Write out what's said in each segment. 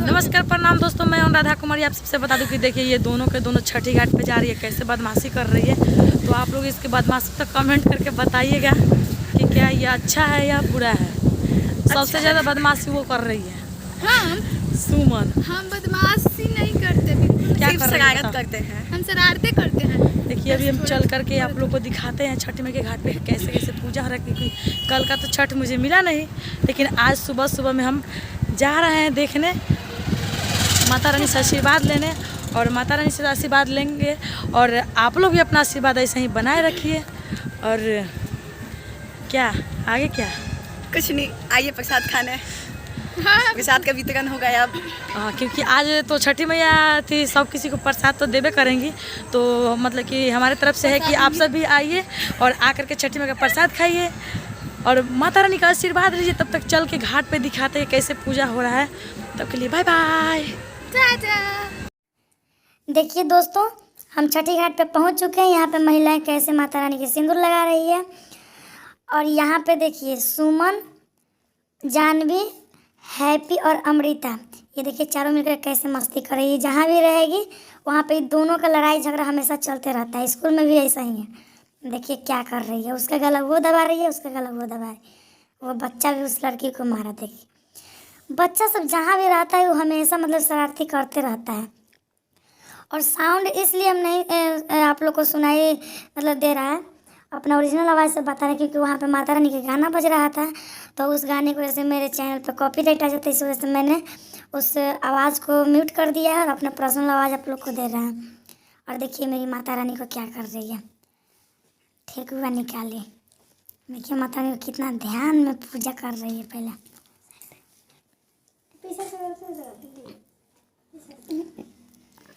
नमस्कार प्रणाम दोस्तों, मैं हूं राधा कुमारी। आप सबसे बता दूं कि देखिए ये दोनों के दोनों छठी घाट पे जा रही है, कैसे बदमाशी कर रही है। तो आप लोग इसके बदमाशी तक कमेंट करके बताइएगा कि क्या ये अच्छा है या बुरा है। सबसे ज़्यादा बदमाशी वो कर रही है। सुमन, हम बदमाशी नहीं करते, बिल्कुल क्या सिर्फ कर रही शरारत है? करते हैं। हम शरारतें करते हैं। देखिए अभी हम चल करके आप लोग को दिखाते हैं छठ माई के घाट पे कैसे कैसे पूजा हो रहा है। क्योंकि कल का तो छठ मुझे मिला नहीं, लेकिन आज सुबह सुबह में हम जा रहे हैं देखने, माता रानी से आशीर्वाद लेने। और माता रानी से आशीर्वाद लेंगे और आप लोग भी अपना आशीर्वाद ऐसे ही बनाए रखिए। और क्या आगे क्या कुछ नहीं, आइए प्रसाद खाने। प्रसाद का वितरण हो गया अब। क्योंकि आज तो छठी मैया थी, सब किसी को प्रसाद तो देवे करेंगी। तो मतलब कि हमारे तरफ से है कि आप सब भी आइए और आकर के छठी मैया का प्रसाद खाइए और माता रानी का आशीर्वाद लीजिए। तब तक चल के घाट पे दिखाते हैं कैसे पूजा हो रहा है। तब के लिए बाय बाय। देखिए दोस्तों, हम छठी घाट पे पहुंच चुके हैं। यहाँ पे महिलाएं कैसे माता रानी के सिंदूर लगा रही है। और यहाँ पे देखिए सुमन, जानवी, हैप्पी और अमृता, ये देखिए चारों मिलकर कैसे मस्ती कर रही है। जहाँ भी रहेगी वहाँ पे दोनों का लड़ाई झगड़ा हमेशा चलते रहता है। स्कूल में भी ऐसा ही है। देखिए क्या कर रही है, उसका गला वो दबा रही है, उसका गला वो दबा रही है। वो बच्चा भी उस लड़की को मारा। देखिए बच्चा सब जहाँ भी रहता है वो हमेशा मतलब शरारती करते रहता है। और साउंड इसलिए हम नहीं आप लोग को सुनाई मतलब दे रहा है, अपना ओरिजिनल आवाज़ से बता रहे हैं, क्योंकि वहाँ पे माता रानी का गाना बज रहा था। तो उस गाने की वजह से मेरे चैनल पे कॉपीराइट आ जाता है। इस वजह से मैंने उस आवाज़ को म्यूट कर दिया है और अपना पर्सनल आवाज़ आप लोग को दे रहा है। और देखिए मेरी माता रानी को क्या कर रही है, ठेकुआ निकाली। देखिए माता रानी को कितना ध्यान में पूजा कर रही है। पहले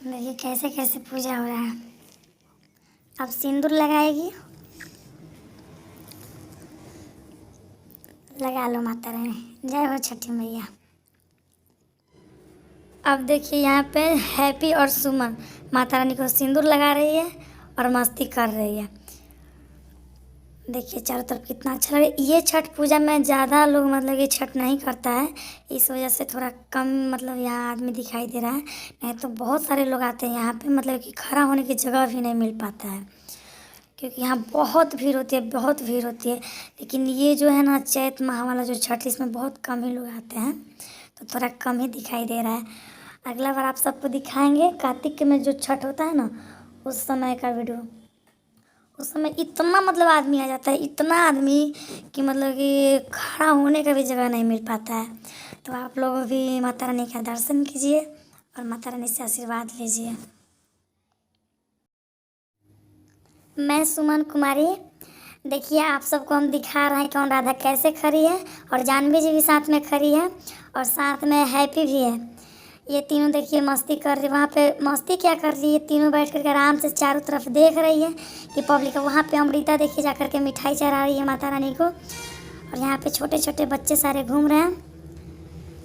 देखिए कैसे कैसे पूजा हो रहा है। अब सिंदूर लगाएगी। लगा लो माता रानी, जय हो छठी मैया। अब देखिए यहाँ पे हैप्पी और सुमन माता रानी को सिंदूर लगा रही है और मस्ती कर रही है। देखिए चारों तरफ कितना अच्छा लग रहा है। ये छठ पूजा में ज़्यादा लोग मतलब ये छठ नहीं करता है, इस वजह से थोड़ा कम मतलब यहाँ आदमी दिखाई दे रहा है। नहीं तो बहुत सारे लोग आते हैं यहाँ पे, मतलब कि खड़ा होने की जगह भी नहीं मिल पाता है, क्योंकि यहाँ बहुत भीड़ होती है, बहुत भीड़ होती है। लेकिन ये जो है ना चैत माह वाला जो छठ, इसमें बहुत कम ही लोग आते हैं, तो थोड़ा कम ही दिखाई दे रहा है। अगला बार आप सबको दिखाएंगे कार्तिक में जो छठ होता है ना, उस समय का वीडियो। उस समय इतना मतलब आदमी आ जाता है, इतना आदमी कि मतलब कि खड़ा होने का भी जगह नहीं मिल पाता है। तो आप लोग भी माता रानी का दर्शन कीजिए और माता रानी से आशीर्वाद लीजिए। मैं सुमन कुमारी, देखिए आप सबको हम दिखा रहे हैं कौन राधा कैसे खड़ी है। और जानवी जी भी साथ में खड़ी है और साथ में हैप्पी भी है। ये तीनों देखिए मस्ती कर रही है। वहाँ पे मस्ती क्या कर रही है, तीनों बैठ करके आराम से चारों तरफ देख रही है कि पब्लिक है। वहाँ पे अमृता देखिए जा करके मिठाई चढ़ा रही है माता रानी को। और यहाँ पे छोटे छोटे बच्चे सारे घूम रहे हैं।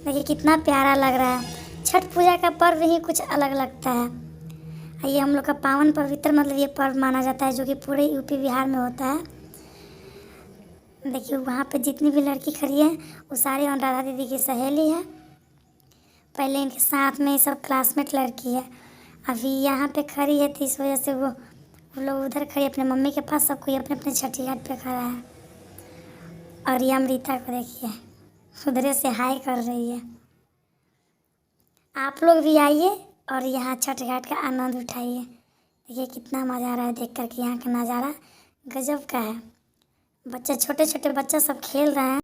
देखिए कितना प्यारा लग रहा है। छठ पूजा का पर्व ही कुछ अलग लगता है। ये हम लोग का पावन पवित्र मतलब ये पर्व माना जाता है, जो कि पूरे यूपी बिहार में होता है। देखिए वहाँ पे जितनी भी लड़की खड़ी है वो सारी अनुराधा दीदी की सहेली है। पहले इनके साथ में सब क्लासमेट लड़की है, अभी यहाँ पे खड़ी है, तो इस वजह से वो लोग उधर खड़ी अपने मम्मी के पास। सब कोई अपने अपने छठी घाट पे खड़ा है। और ये अमृता को देखिए उधर से हाय कर रही है। आप लोग भी आइए और यहाँ छठ घाट का आनंद उठाइए। देखिए कितना मज़ा आ रहा है देख कर के, यहाँ का नज़ारा गजब का है। बच्चे छोटे छोटे बच्चा सब खेल रहे हैं।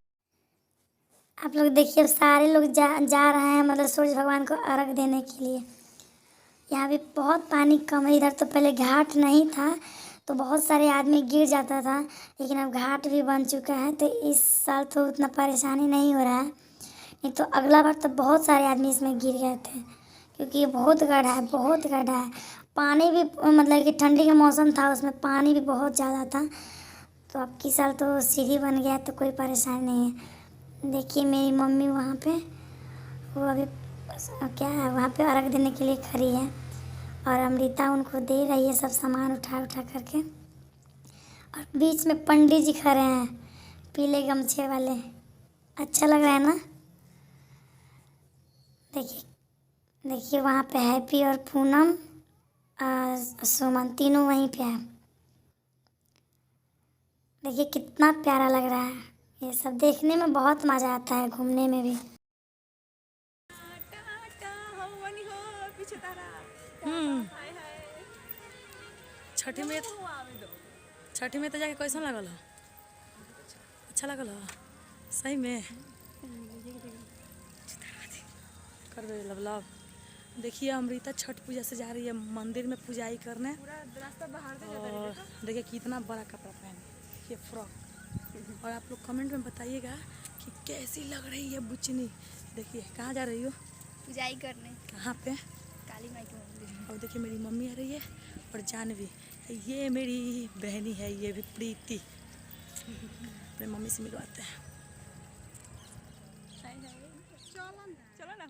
आप लोग देखिए सारे लोग जा रहे हैं मतलब सूर्य भगवान को अर्घ देने के लिए। यहाँ भी बहुत पानी कम है। इधर तो पहले घाट नहीं था तो बहुत सारे आदमी गिर जाता था, लेकिन अब घाट भी बन चुका है, तो इस साल तो उतना परेशानी नहीं हो रहा है। नहीं तो अगला बार तो बहुत सारे आदमी इसमें गिर गए थे, क्योंकि ये बहुत गड्ढा है, बहुत गड्ढा है। पानी भी मतलब कि ठंडी का मौसम था, उसमें पानी भी बहुत ज़्यादा था। तो अब की साल तो सीढ़ी बन गया तो कोई परेशानी नहीं है। देखिए मेरी मम्मी वहाँ पे वो अभी क्या है वहाँ पे अर्घ देने के लिए खड़ी है और अमृता उनको दे रही है सब सामान उठा उठा करके। और बीच में पंडित जी खड़े हैं पीले गमछे वाले, अच्छा लग रहा है ना। देखिए देखिए वहाँ पे हैप्पी और पूनम सुमन तीनों वहीं पे है। देखिए कितना प्यारा लग रहा है। ये सब देखने में बहुत मज़ा आता है, घूमने में भी। छठी में तो जाके कैसा लगल हो? अच्छा लगल हो सही में? कर दो लव। देखिए अमृता छठ पूजा से जा रही है मंदिर में पूजाई करने। और देखिए कितना बड़ा कपड़ा पहने, ये फ्रॉक। और आप लोग कमेंट में बताइएगा कि कैसी लग रही है बुचनी। देखिए कहाँ जा रही हो? पूजाई करने। कहाँ पे? काली माई के मंदिर। और देखिए मेरी मम्मी आ रही है और जानवी, ये मेरी बहनी है, ये भी प्रीति। अपने मम्मी से मिलवाते हैं। चलो ना हो।